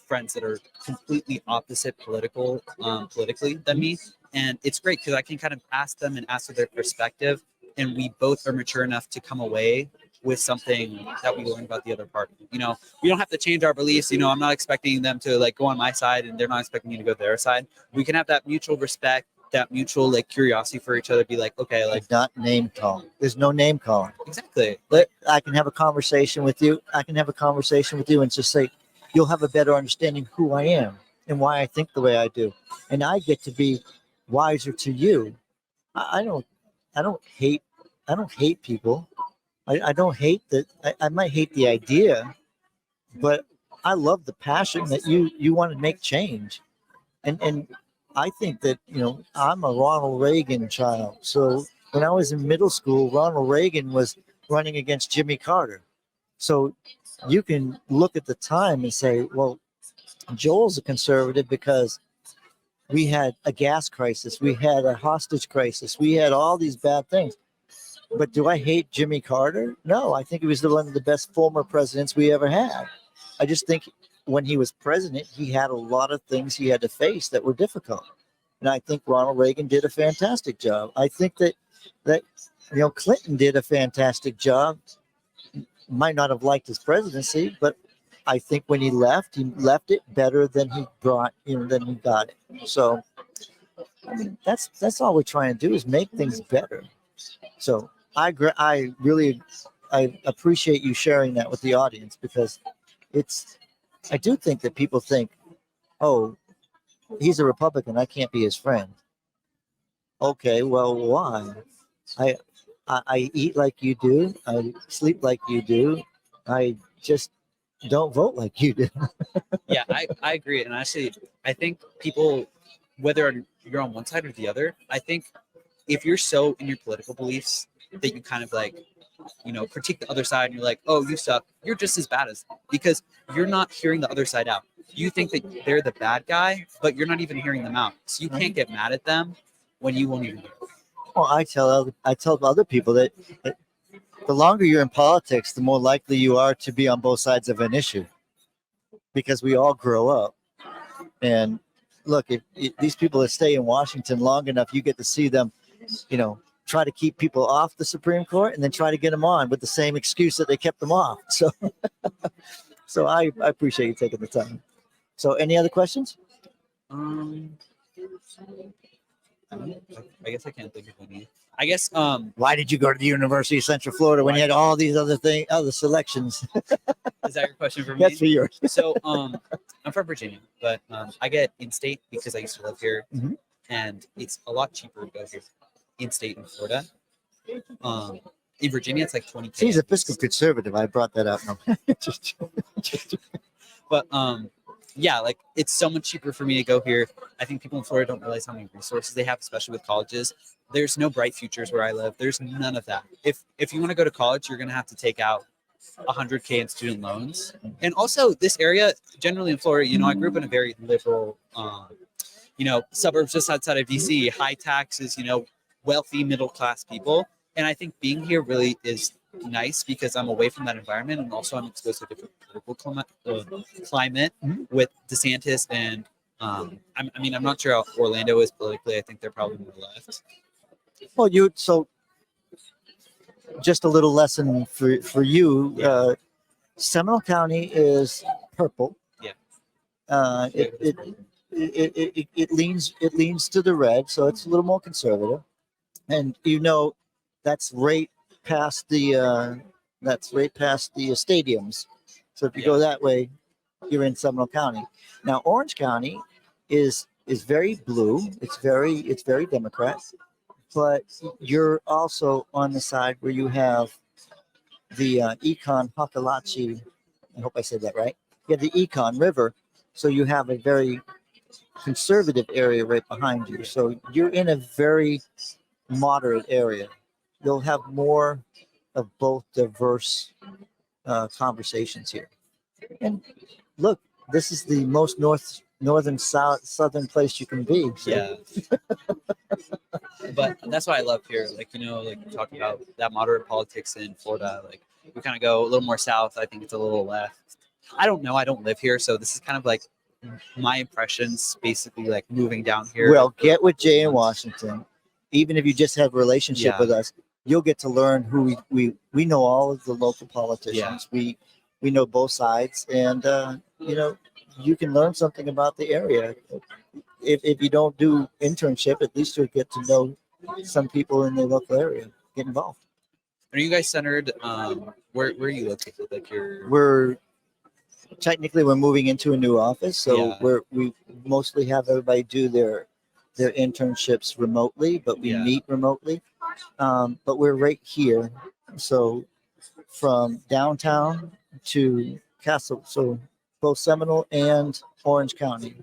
friends that are completely opposite politically than me, and it's great because I can kind of ask them and ask their perspective, and we both are mature enough to come away with something that we learn about the other party. We don't have to change our beliefs. I'm not expecting them to like go on my side, and they're not expecting me to go their side. We can have that mutual respect, that mutual like curiosity for each other. Be like, okay, like not name calling. There's no name calling. Exactly. But I can have a conversation with you. And just say, you'll have a better understanding who I am and why I think the way I do, and I get to be wiser to you. I don't hate people. I don't hate that. I might hate the idea, but I love the passion that you want to make change. And I think that, I'm a Ronald Reagan child. So when I was in middle school, Ronald Reagan was running against Jimmy Carter. So you can look at the time and say, well, Joel's a conservative because we had a gas crisis. We had a hostage crisis. We had all these bad things. But do I hate Jimmy Carter? No, I think he was one of the best former presidents we ever had. I just think when he was president, he had a lot of things he had to face that were difficult. And I think Ronald Reagan did a fantastic job. I think that Clinton did a fantastic job. Might not have liked his presidency, but I think when he left it better than he brought, than he got it. So, I mean, that's all we're trying to do is make things better. So I appreciate you sharing that with the audience, because I do think that people think, oh, he's a Republican, I can't be his friend. Okay, well, why? I eat like you do. I sleep like you do. I just don't vote like you do. Yeah, I agree. And actually, I think people, whether you're on one side or the other, I think if you're so in your political beliefs that you kind of like, critique the other side and you're like, oh, you suck, you're just as bad as them, because you're not hearing the other side out. You think that they're the bad guy, but you're not even hearing them out. So you can't get mad at them when you won't even hear. Well, I tell other people that the longer you're in politics, the more likely you are to be on both sides of an issue, because we all grow up. And look, if these people that stay in Washington long enough, you get to see them, try to keep people off the Supreme Court and then try to get them on with the same excuse that they kept them off. So, so I appreciate you taking the time. So, any other questions? Um, I guess I can't think of any. I guess Why did you go to the University of Central Florida when you had all these other selections? is that your question for me? That's for yours. So I'm from Virginia, but I get in-state because I used to live here, Mhm. and it's a lot cheaper to go here in-state in Florida. In Virginia, it's like 20K. She's a fiscal conservative. I brought that up. No. But yeah, like it's so much cheaper for me to go here. I think people in Florida don't realize how many resources they have, especially with colleges. There's no bright futures where I live. There's none of that. If you want to go to college, you're gonna have to take out 100K in student loans. And also this area, generally in Florida, I grew up in a very liberal, suburbs just outside of DC, high taxes, wealthy middle class people. And I think being here really is nice because I'm away from that environment, and also I'm exposed to a different political climate with DeSantis and I'm not sure how Orlando is politically. I think they're probably more left. Well, so just a little lesson for you. Yeah. Seminole County is purple. Yeah. It leans to the red, so it's a little more conservative, and that's right past the stadiums. So if you go that way, you're in Seminole County. Now Orange County is very blue. It's very Democrat, but you're also on the side where you have the Econ Hakalachi. I hope I said that right. You have the Econ River, so you have a very conservative area right behind you. So you're in a very moderate area. You'll have more of both diverse conversations here. And look, this is the most southern place you can be. So. Yeah. But that's why I love here. Like, talk about that moderate politics in Florida. Like, we kind of go a little more south. I think it's a little left. I don't know. I don't live here. So this is kind of like my impressions, basically, like moving down here. Well, get with Jay in Washington. Even if you just have a relationship with us, you'll get to learn who we know all of the local politicians. Yeah. We know both sides, and you can learn something about the area. If you don't do internship, at least you'll get to know some people in the local area. Get involved. Are you guys centered? Where are you located? Like we're moving into a new office, so we mostly have everybody do their internships remotely, but we meet remotely. But we're right here, so from downtown to Castle, so both Seminole and Orange County.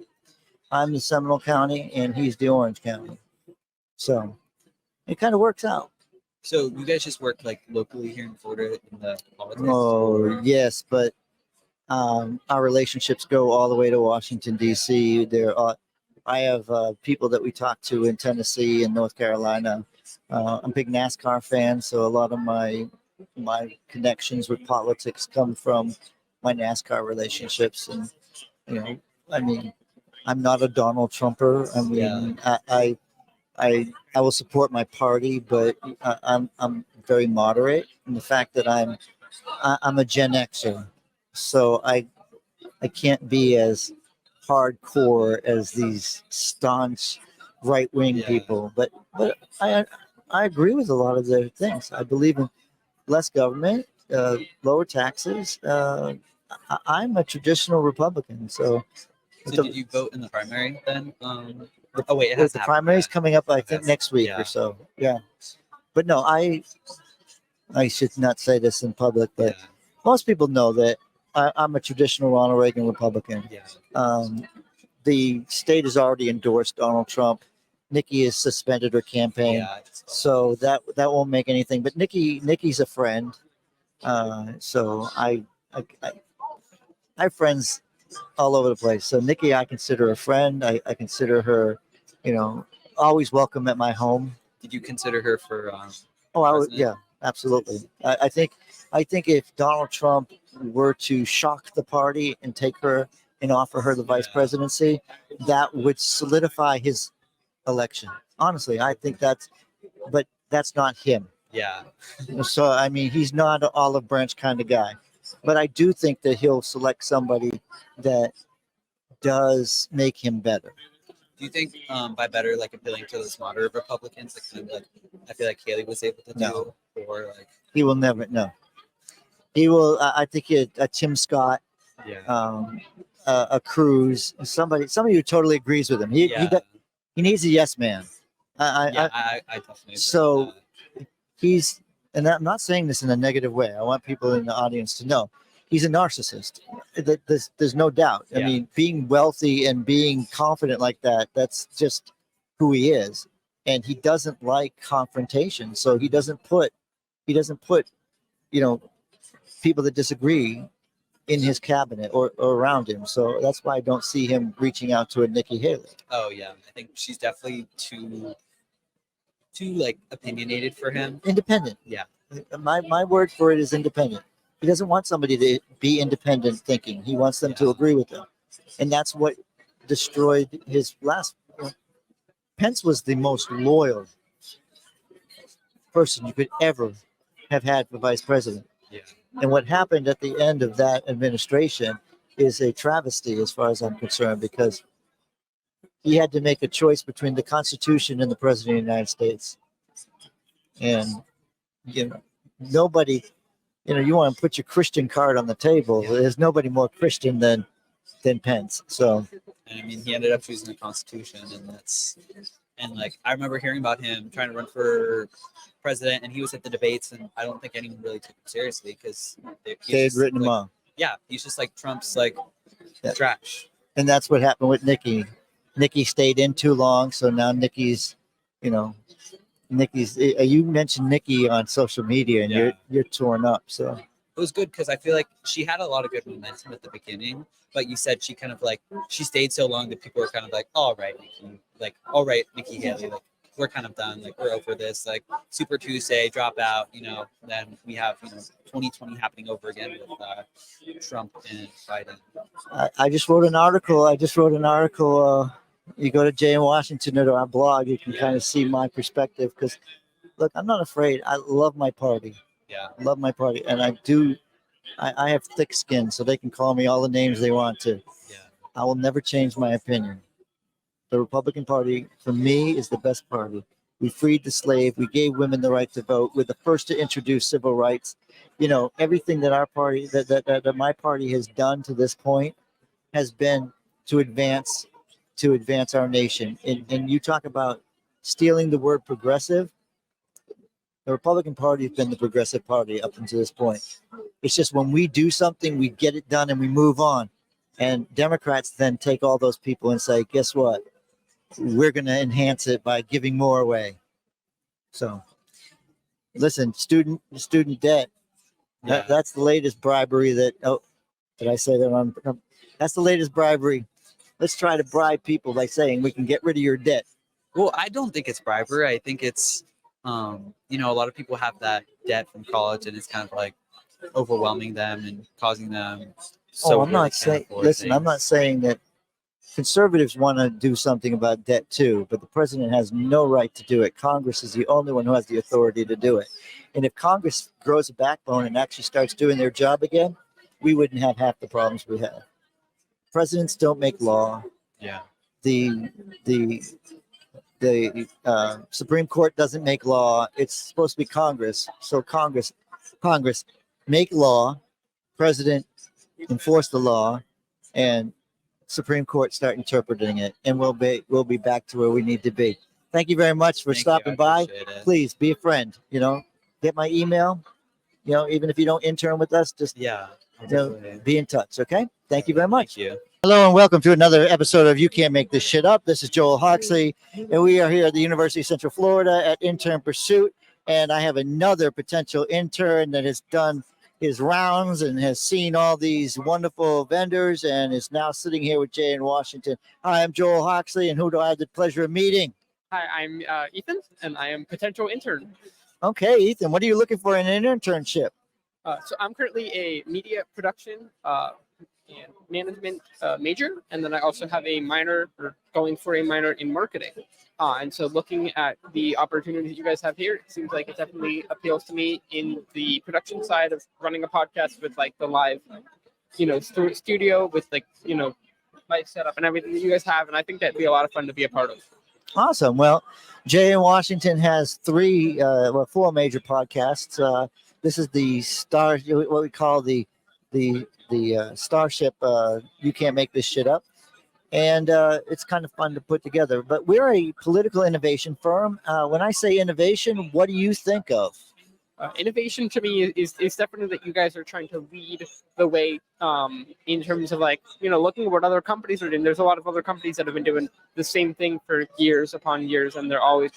I'm the Seminole County, and he's the Orange County. So it kind of works out. So you guys just work like locally here in Florida in the politics? Oh, yes, but our relationships go all the way to Washington, D.C. I have people that we talk to in Tennessee and North Carolina. I'm a big NASCAR fan, so a lot of my connections with politics come from my NASCAR relationships. And I'm not a Donald Trumper. I mean, I will support my party, but I'm very moderate in the fact that I'm a Gen Xer, so I can't be as hardcore as these staunch right-wing people. But I agree with a lot of their things. I believe in less government, lower taxes. I'm a traditional Republican, so. So did you vote in the primary then? Oh wait, it has the primary's coming up, I think, next week or so. Yeah, but no, I should not say this in public, but most people know that I'm a traditional Ronald Reagan Republican. Yeah. The state has already endorsed Donald Trump. Nikki has suspended her campaign, so that won't make anything. But Nikki's a friend, so I have friends all over the place. So Nikki, I consider a friend. I consider her, always welcome at my home. Did you consider her for? Oh, I would, president? yeah, absolutely. I think if Donald Trump were to shock the party and take her and offer her the vice Yeah. presidency, that would solidify his election. Honestly, I think but that's not him. Yeah. So, I mean, he's not an olive branch kind of guy. But I do think that he'll select somebody that does make him better. Do you think by better like appealing to those moderate Republicans, like kind of like I feel like Haley was able to do, No. or like He will never, no. He will, I think a Tim Scott, yeah, a Cruz, somebody who totally agrees with him. yeah, He needs a yes man. yeah. I definitely agree with So that. he's, and I'm not saying this in a negative way. I want people in the audience to know he's a narcissist. There's no doubt. I Yeah. mean, being wealthy and being confident like that, that's just who he is. And he doesn't like confrontation. So he doesn't put, you know, people that disagree in his cabinet or around him. So that's why I don't see him reaching out to a Nikki Haley. Oh yeah, I think she's definitely too like opinionated for him. Independent. Yeah. My word for it is independent. He doesn't want somebody to be independent thinking. He wants them to Yeah. agree with him. And that's what destroyed his last. Pence was the most loyal person you could ever have had for vice president. Yeah. And what happened at the end of that administration is a travesty as far as I'm concerned, because he had to make a choice between the Constitution and the President of the United States. And, you know, nobody, you want to put your Christian card on the table. Yeah. There's nobody more Christian than Pence. So, And I mean, he ended up choosing the Constitution, and like I remember hearing about him trying to run for president, and he was at the debates, and I don't think anyone really took him seriously because they had written him off. Yeah, he's just like Trump's like Yeah. trash. And that's what happened with Nikki. Nikki stayed in too long. So now Nikki's, you mentioned Nikki on social media and Yeah. you're torn up. So It was good because I feel like she had a lot of good momentum at the beginning, but you said she kind of like she stayed so long that people were kind of like, all right, Nikki Haley, like we're kind of done, like we're over this, like Super Tuesday, drop out, then we have 2020 happening over again with Trump and Biden. I just wrote an article. You go to Jay in Washington or our blog, you can kind of see my perspective because look, I'm not afraid. I love my party. Yeah. Love my party. And I have thick skin, so they can call me all the names they want to. Yeah. I will never change my opinion. The Republican Party, for me, is the best party. We freed the slave. We gave women the right to vote. We're the first to introduce civil rights. Everything that our party, that my party has done to this point, has been to advance our nation. And you talk about stealing the word progressive. The Republican Party has been the progressive party up until this point. It's just when we do something, we get it done and we move on. And Democrats then take all those people and say, guess what? We're going to enhance it by giving more away. So, listen, student debt. Yeah. That's the latest bribery that. Oh, did I say that on? That's the latest bribery. Let's try to bribe people by saying we can get rid of your debt. Well, I don't think it's bribery. I think it's, a lot of people have that debt from college, and it's kind of like overwhelming them and causing them. I'm not saying. Listen, I'm not saying that conservatives want to do something about debt too, but the president has no right to do it. Congress is the only one who has the authority to do it. And if Congress grows a backbone and actually starts doing their job again, we wouldn't have half the problems we have. Presidents don't make law. Yeah. The Supreme Court doesn't make law. It's supposed to be Congress. So Congress make law, president enforce the law, and Supreme Court start interpreting it, and we'll be back to where we need to be. Thank you very much for stopping by. Please be a friend. Get my email. Even if you don't intern with us, just be in touch. Okay. Thank you very much. Thank you. Hello and welcome to another episode of You Can't Make This Shit Up. This is Joel Hoxley, and we are here at the University of Central Florida at Intern Pursuit. And I have another potential intern that has done his rounds and has seen all these wonderful vendors and is now sitting here with Jay in Washington. Hi, I'm Joel Hoxley, and who do I have the pleasure of meeting? Hi, I'm Ethan, and I am potential intern. Okay, Ethan, what are you looking for in an internship? So I'm currently a media production and management major, and then I also have a minor, or going for a minor in marketing. And so looking at the opportunities you guys have here, it seems like it definitely appeals to me in the production side of running a podcast with like the live, studio with like, live setup and everything that you guys have. And I think that'd be a lot of fun to be a part of. Awesome. Well, Jay in Washington has four major podcasts. This is the star, what we call the Starship. You can't make this shit up, and it's kind of fun to put together. But we're a political innovation firm. When I say innovation, what do you think of? Innovation to me is definitely that you guys are trying to lead the way in terms of like, looking at what other companies are doing. There's a lot of other companies that have been doing the same thing for years upon years, and they're always,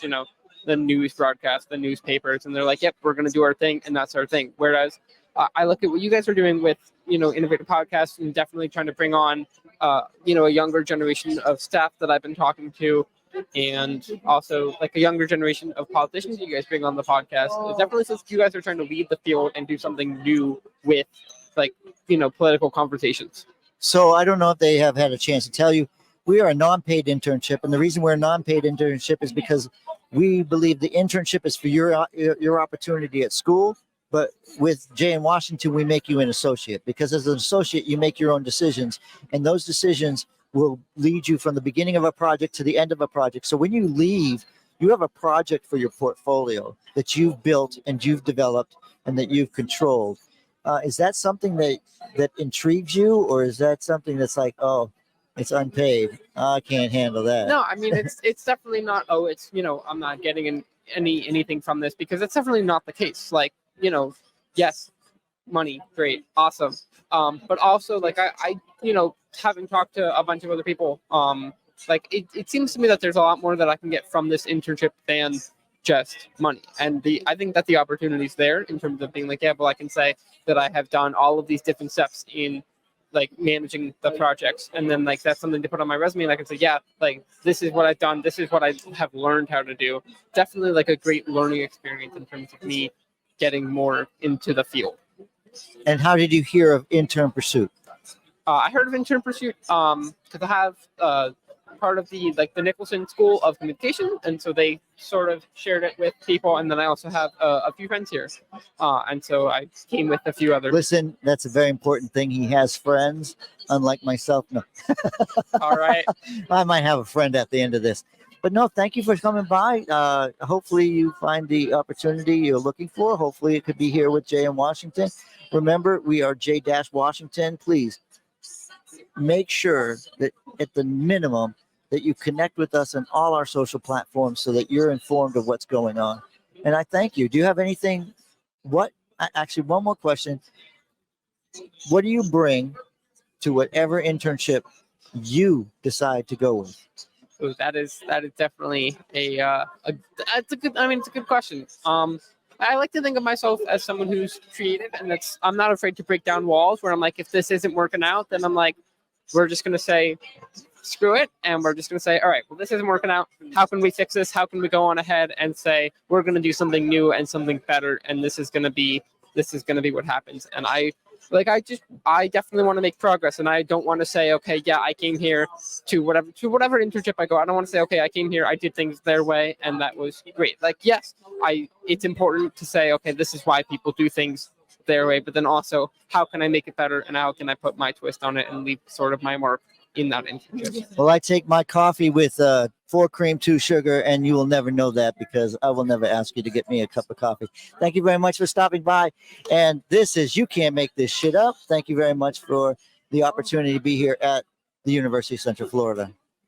the news broadcast, the newspapers, and they're like, yep, we're going to do our thing, and that's our thing. Whereas I look at what you guys are doing with, innovative podcasts and definitely trying to bring on, a younger generation of staff that I've been talking to, and also like a younger generation of politicians you guys bring on the podcast. It definitely says you guys are trying to lead the field and do something new with like, political conversations. So I don't know if they have had a chance to tell you, we are a non-paid internship, and the reason we're a non-paid internship is because we believe the internship is for your opportunity at school. But with Jay in Washington, we make you an associate, because as an associate, you make your own decisions, and those decisions will lead you from the beginning of a project to the end of a project. So when you leave, you have a project for your portfolio that you've built and you've developed and that you've controlled. Is that something that intrigues you, or is that something that's like, oh, it's unpaid, I can't handle that? No, I mean, it's definitely not, oh, it's, I'm not getting anything from this, because it's definitely not the case. Like, yes, money, great, awesome. But also like I having talked to a bunch of other people, like it seems to me that there's a lot more that I can get from this internship than just money. And I think that the opportunity's there in terms of being like, yeah, well, I can say that I have done all of these different steps in like managing the projects, and then like that's something to put on my resume, and I can say, yeah, like this is what I've done, this is what I have learned how to do. Definitely like a great learning experience in terms of me getting more into the field. And how did you hear of Intern Pursuit? I heard of Intern Pursuit because I have part of the Nicholson School of Communication, and so they sort of shared it with people. And then I also have a few friends here, and so I came with a few others. Listen, that's a very important thing. He has friends, unlike myself. No. All right. I might have a friend at the end of this. But no, thank you for coming by. Hopefully you find the opportunity you're looking for. Hopefully it could be here with Jay in Washington. Remember, we are J-Washington. Please make sure that at the minimum that you connect with us on all our social platforms so that you're informed of what's going on. And I thank you. Do you have anything? Actually, one more question. What do you bring to whatever internship you decide to go with? So that is definitely it's a good question. I like to think of myself as someone who's creative, and I'm not afraid to break down walls where I'm like, if this isn't working out, then I'm like, we're just gonna say screw it, and we're just gonna say, all right, well, this isn't working out. How can we fix this? How can we go on ahead and say we're gonna do something new and something better, and this is gonna be what happens. And I definitely want to make progress, and I don't want to say, okay, yeah, I came here to whatever internship I go. I don't want to say, okay, I came here, I did things their way, and that was great. Like, yes, it's important to say, okay, this is why people do things their way, but then also, how can I make it better, and how can I put my twist on it and leave sort of my mark in that internship? Well, I take my coffee with 4 cream, 2 sugar, and you will never know that because I will never ask you to get me a cup of coffee. Thank you very much for stopping by. And this is You Can't Make This Shit Up. Thank you very much for the opportunity to be here at the University of Central Florida.